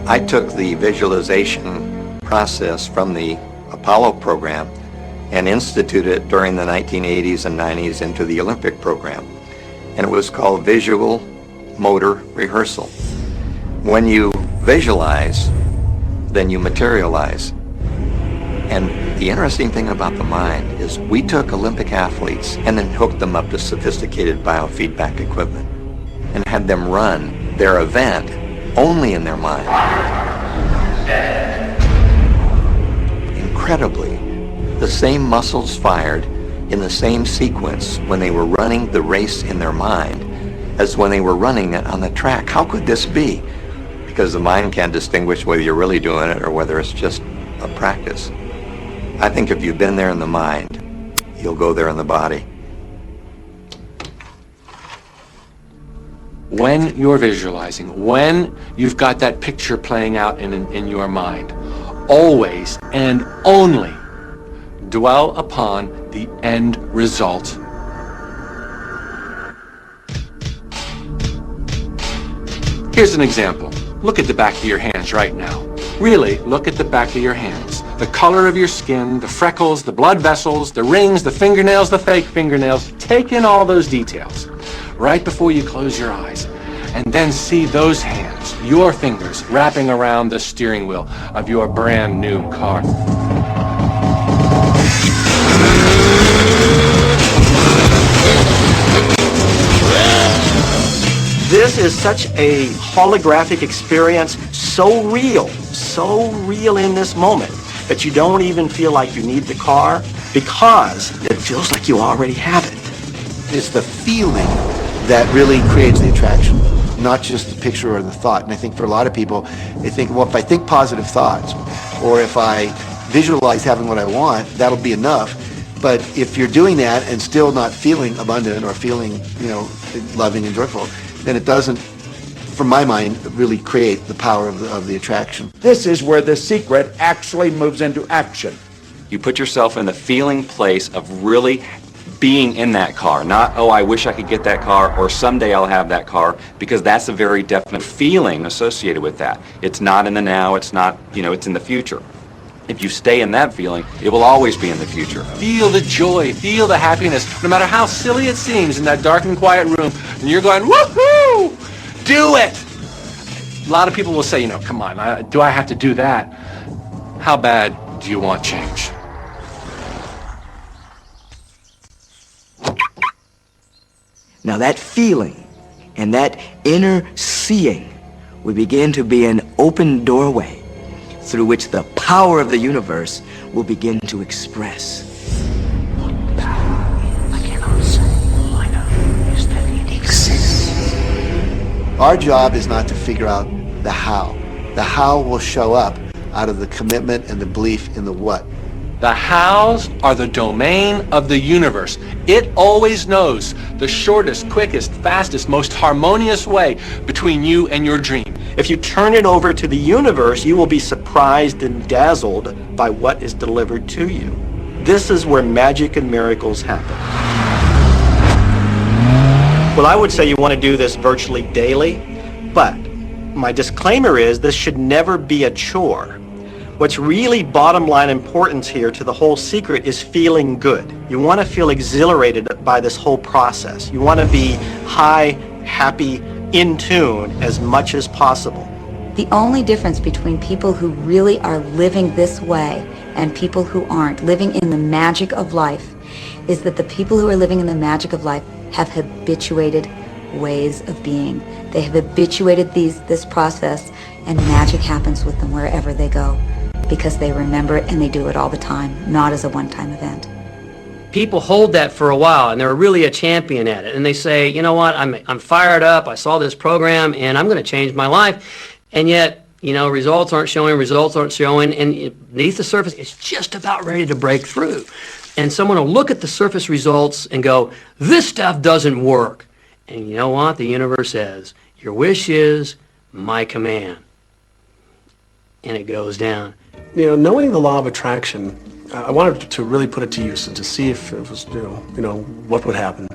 I took the visualization process from the Apollo program and instituted it during the 1980s and 90s into the Olympic program. And it was called visual motor rehearsal. When you visualize, then you materialize. And the interesting thing about the mind is we took Olympic athletes and then hooked them up to sophisticated biofeedback equipment and had them run their event only in their mind. Incredibly, the same muscles fired in the same sequence when they were running the race in their mind as when they were running it on the track. How could this be? Because the mind can't distinguish whether you're really doing it or whether it's just a practice. I think if you've been there in the mind, you'll go there in the body. When you're visualizing, when you've got that picture playing out in your mind, always and only dwell upon the end result. Here's an example. Look at the back of your hands right now. Really, look at the back of your hands. The color of your skin, the freckles, the blood vessels, the rings, the fingernails, the fake fingernails. Take in all those details right before you close your eyes. And then see those hands, your fingers, wrapping around the steering wheel of your brand new car. This is such a holographic experience, so real in this moment, that you don't even feel like you need the car because it feels like you already have it. It's the feeling that really creates the attraction, not just the picture or the thought. And I think for a lot of people, they think, well, if I think positive thoughts, or if I visualize having what I want, that'll be enough. But if you're doing that and still not feeling abundant or feeling, loving and joyful, then it doesn't, from my mind, really create the power of the attraction. This is where the secret actually moves into action. You put yourself in the feeling place of really being in that car, not, oh, I wish I could get that car, or someday I'll have that car, because that's a very definite feeling associated with that. It's not in the now, it's not, it's in the future. If you stay in that feeling, it will always be in the future. Feel the joy, feel the happiness, no matter how silly it seems in that dark and quiet room, and you're going, woohoo! Do it! A lot of people will say, come on, do I have to do that? How bad do you want change? Now that feeling and that inner seeing will begin to be an open doorway through which the power of the universe will begin to express. What power I cannot say. All I know is that it exists. Our job is not to figure out the how. The how will show up out of the commitment and the belief in the what. The hows are the domain of the universe. It always knows the shortest, quickest, fastest, most harmonious way between you and your dream. If you turn it over to the universe, you will be surprised and dazzled by what is delivered to you. This is where magic and miracles happen. Well, I would say you want to do this virtually daily, but my disclaimer is this should never be a chore. What's really bottom line importance here to the whole secret is feeling good. You want to feel exhilarated by this whole process. You want to be high, happy, in tune as much as possible. The only difference between people who really are living this way and people who aren't, living in the magic of life, is that the people who are living in the magic of life have habituated ways of being. They have habituated this process, and magic happens with them wherever they go, because they remember it and they do it all the time, not as a one-time event. People hold that for a while and they're really a champion at it, and they say, you know what, I'm fired up, I saw this program and I'm going to change my life, and yet results aren't showing, and beneath the surface it's just about ready to break through, and someone will look at the surface results and go, this stuff doesn't work, and you know what the universe says, your wish is my command, and it goes down. Knowing the law of attraction, I wanted to really put it to use and to see if it was, what would happen.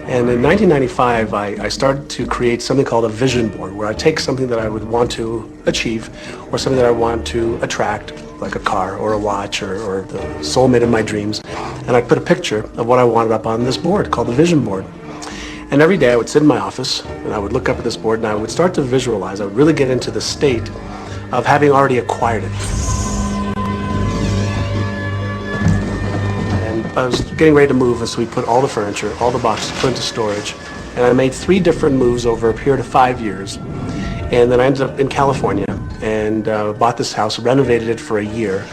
And in 1995, I started to create something called a vision board, where I take something that I would want to achieve, or something that I want to attract, like a car or a watch or the soulmate of my dreams, and I put a picture of what I wanted up on this board called the vision board. And every day I would sit in my office and I would look up at this board and I would start to visualize. I would really get into the state of having already acquired it. I was getting ready to move, and so we put all the furniture, all the boxes put into storage. And I made 3 different moves over a period of 5 years. And then I ended up in California and bought this house, renovated it for a year,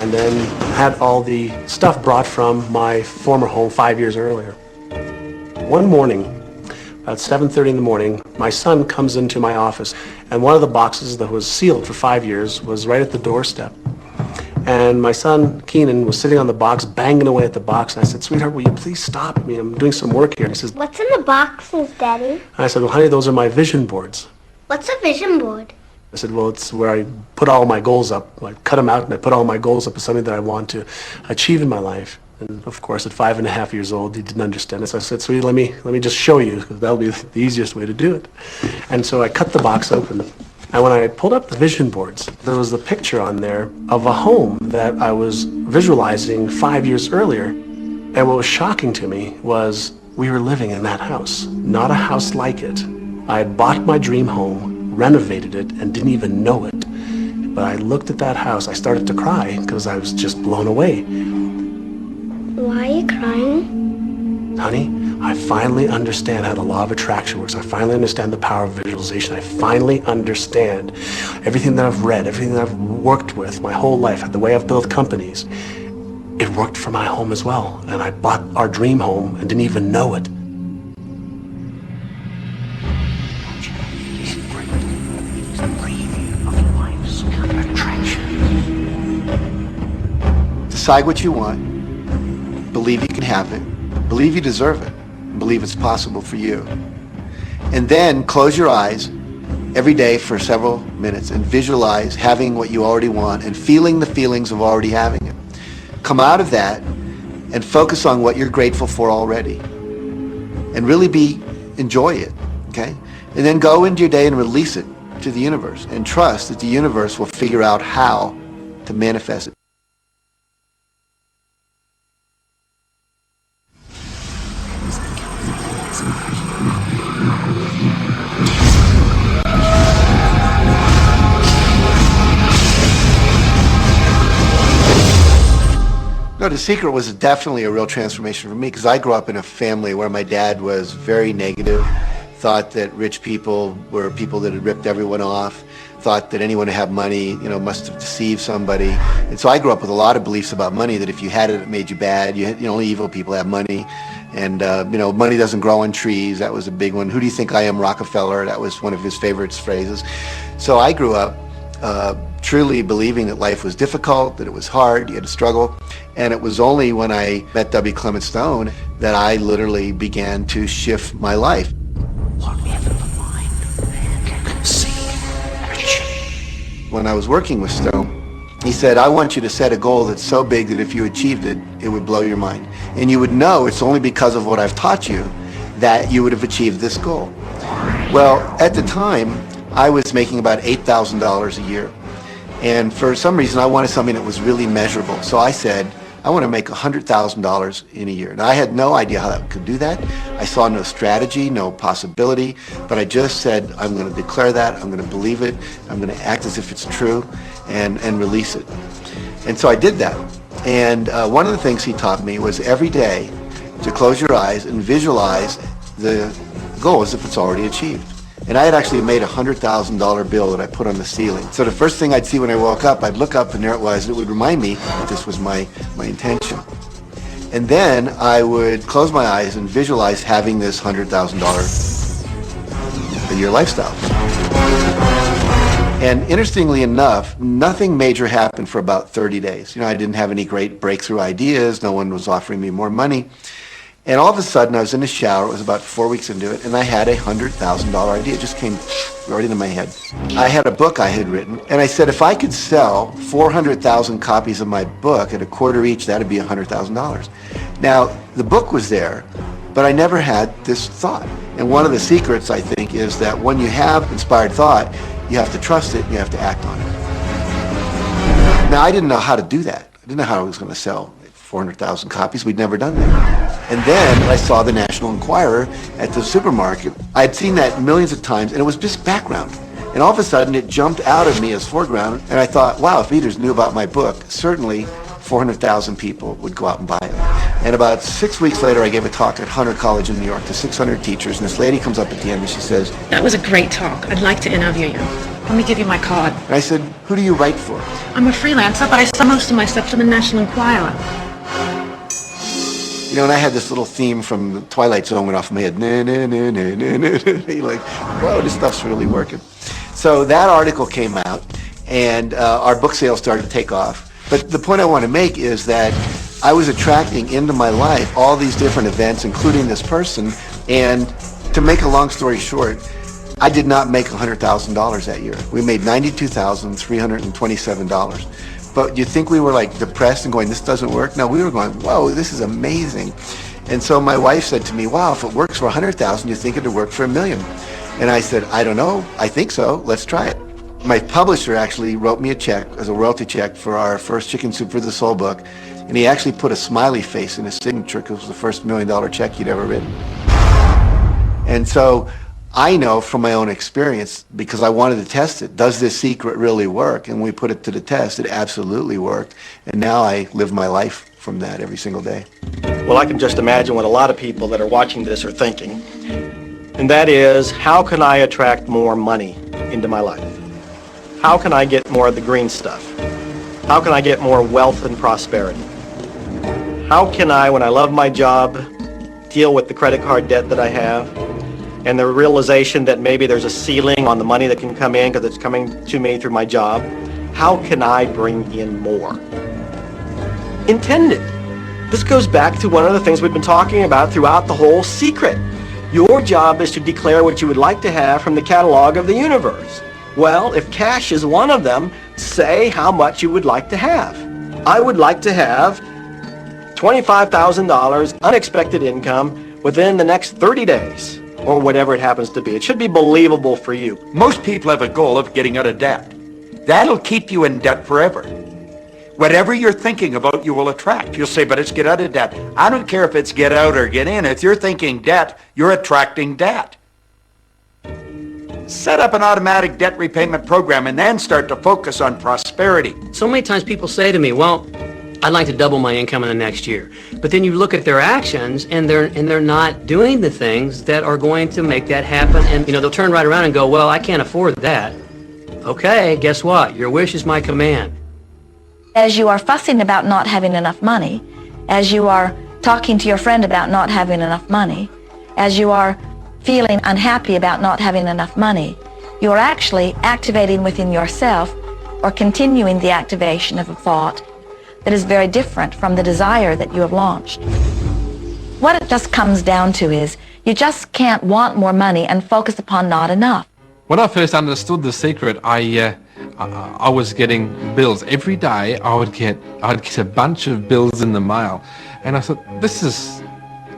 and then had all the stuff brought from my former home 5 years earlier. One morning, about 7:30 in the morning, my son comes into my office, and one of the boxes that was sealed for 5 years was right at the doorstep. And my son, Keenan, was sitting on the box, banging away at the box. And I said, "Sweetheart, will you please stop me? I'm doing some work here." And he says, "What's in the boxes, Daddy?" and I said, "Well, honey, those are my vision boards." What's a vision board? I said, "Well, it's where I put all my goals up. I cut them out and I put all my goals up as something that I want to achieve in my life." And of course, at 5.5 years old, he didn't understand it. So I said, "Sweetie, let me just show you, because that'll be the easiest way to do it." And so I cut the box open. And when I pulled up the vision boards, there was a picture on there of a home that I was visualizing 5 years earlier. And what was shocking to me was we were living in that house, not a house like it. I had bought my dream home, renovated it, and didn't even know it. But I looked at that house, I started to cry because I was just blown away. Why are you crying? Honey, I finally understand how the law of attraction works. I finally understand the power of visualization. I finally understand everything that I've read, everything that I've worked with my whole life, the way I've built companies. It worked for my home as well. And I bought our dream home and didn't even know it. Decide what you want. Believe you can have it. Believe you deserve it. Believe it's possible for you. And then close your eyes every day for several minutes and visualize having what you already want and feeling the feelings of already having it. Come out of that and focus on what you're grateful for already. And really enjoy it, okay? And then go into your day and release it to the universe and trust that the universe will figure out how to manifest it. No, The Secret was definitely a real transformation for me, because I grew up in a family where my dad was very negative, thought that rich people were people that had ripped everyone off, thought that anyone who had money, must have deceived somebody. And so I grew up with a lot of beliefs about money, that if you had it, it made you bad. Only evil people have money. And, money doesn't grow on trees. That was a big one. Who do you think I am, Rockefeller? That was one of his favorite phrases. So I grew up truly believing that life was difficult, that it was hard, you had to struggle. And it was only when I met W. Clement Stone that I literally began to shift my life. When I was working with Stone, he said, "I want you to set a goal that's so big that if you achieved it, it would blow your mind. And you would know it's only because of what I've taught you that you would have achieved this goal." Well, at the time, I was making about $8,000 a year. And for some reason, I wanted something that was really measurable. So I said, I want to make $100,000 in a year. Now, I had no idea how I could do that. I saw no strategy, no possibility, but I just said, I'm going to declare that, I'm going to believe it, I'm going to act as if it's true, and release it. And so I did that. And one of the things he taught me was every day to close your eyes and visualize the goal as if it's already achieved. And I had actually made a $100,000 bill that I put on the ceiling. So the first thing I'd see when I woke up, I'd look up and there it was, and it would remind me that this was my intention. And then I would close my eyes and visualize having this $100,000 a year lifestyle. And interestingly enough, nothing major happened for about 30 days. I didn't have any great breakthrough ideas. No one was offering me more money. And all of a sudden, I was in the shower. It was about 4 weeks into it, and I had a $100,000 idea. It just came right into my head. I had a book I had written, and I said, if I could sell 400,000 copies of my book at $0.25 each, that'd be $100,000. Now, the book was there, but I never had this thought. And one of the secrets, I think, is that when you have inspired thought, you have to trust it and you have to act on it. Now, I didn't know how to do that. I didn't know how I was going to sell 400,000 copies. We'd never done that. And then I saw the National Enquirer at the supermarket. I'd seen that millions of times, and it was just background. And all of a sudden, it jumped out of me as foreground, and I thought, wow, if readers knew about my book, certainly 400,000 people would go out and buy it. And about 6 weeks later, I gave a talk at Hunter College in New York to 600 teachers, and this lady comes up at the end and she says, "That was a great talk. I'd like to interview you. Let me give you my card." and I said, who do you write for? I'm a freelancer, but I sell most of my stuff to the National Enquirer. You know, and I had this little theme from the Twilight Zone went off in my head. Na, na, na, na, na, na, na. You're like, whoa, this stuff's really working. So that article came out, and our book sales started to take off. But the point I want to make is that I was attracting into my life all these different events, including this person. And to make a long story short, I did not make $100,000 that year. We made $92,327. But you think we were like depressed and going, this doesn't work? No, we were going, whoa, this is amazing. And so my wife said to me, wow, if it works for 100,000, you think it'd work for $1 million? And I said, I don't know. I think so. Let's try it. My publisher actually wrote me a check as a royalty check for our first Chicken Soup for the Soul book. And he actually put a smiley face in his signature because it was the first $1 million check he'd ever written. And so I know from my own experience, because I wanted to test it, does this secret really work? And when we put it to the test, it absolutely worked. And now I live my life from that every single day. Well, I can just imagine what a lot of people that are watching this are thinking. And that is, how can I attract more money into my life? How can I get more of the green stuff? How can I get more wealth and prosperity? How can I, when I love my job, deal with the credit card debt that I have and the realization that maybe there's a ceiling on the money that can come in because it's coming to me through my job? How can I bring in more? Intended. This goes back to one of the things we've been talking about throughout the whole secret. Your job is to declare what you would like to have from the catalog of the universe. Well, if cash is one of them, say how much you would like to have. I would like to have $25,000 unexpected income within the next 30 days, or whatever it happens to be. It should be believable for you. Most people have a goal of getting out of debt. That'll keep you in debt forever. Whatever you're thinking about, you will attract. You'll say, but it's get out of debt. I don't care if it's get out or get in. If you're thinking debt, you're attracting debt. Set up an automatic debt repayment program and then start to focus on prosperity. So many times people say to me, well, I'd like to double my income in the next year. But then you look at their actions and they're not doing the things that are going to make that happen. And they'll turn right around and go, well, I can't afford that. Okay, guess what? Your wish is my command. As you are fussing about not having enough money, as you are talking to your friend about not having enough money, as you are feeling unhappy about not having enough money, you're actually activating within yourself or continuing the activation of a thought that is very different from the desire that you have launched. What it just comes down to is you just can't want more money and focus upon not enough. When I first understood the secret, I was getting bills. Every day I'd get a bunch of bills in the mail. And I thought,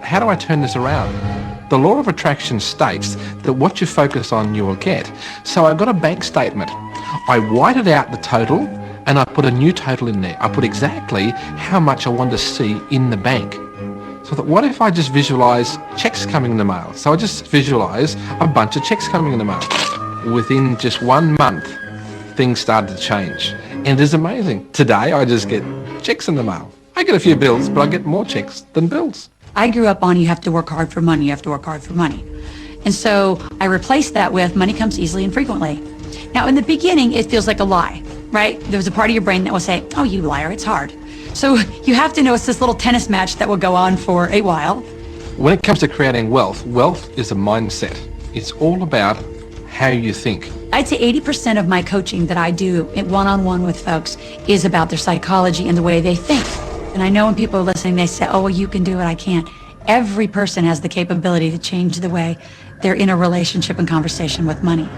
how do I turn this around? The law of attraction states that what you focus on, you will get. So I got a bank statement. I whited out the total and I put a new total in there. I put exactly how much I wanted to see in the bank. So I thought, what if I just visualize checks coming in the mail? So I just visualize a bunch of checks coming in the mail. Within just 1 month, things started to change. And it is amazing. Today, I just get checks in the mail. I get a few bills, but I get more checks than bills. I grew up on you have to work hard for money, you have to work hard for money. And so I replaced that with money comes easily and frequently. Now, in the beginning, it feels like a lie, right? There's a part of your brain that will say, oh, you liar, it's hard. So you have to know it's this little tennis match that will go on for a while. When it comes to creating wealth, wealth is a mindset. It's all about how you think. I'd say 80% of my coaching that I do one-on-one with folks is about their psychology and the way they think. And I know when people are listening, they say, oh, well, you can do it, I can't. Every person has the capability to change the way they're in a relationship and conversation with money.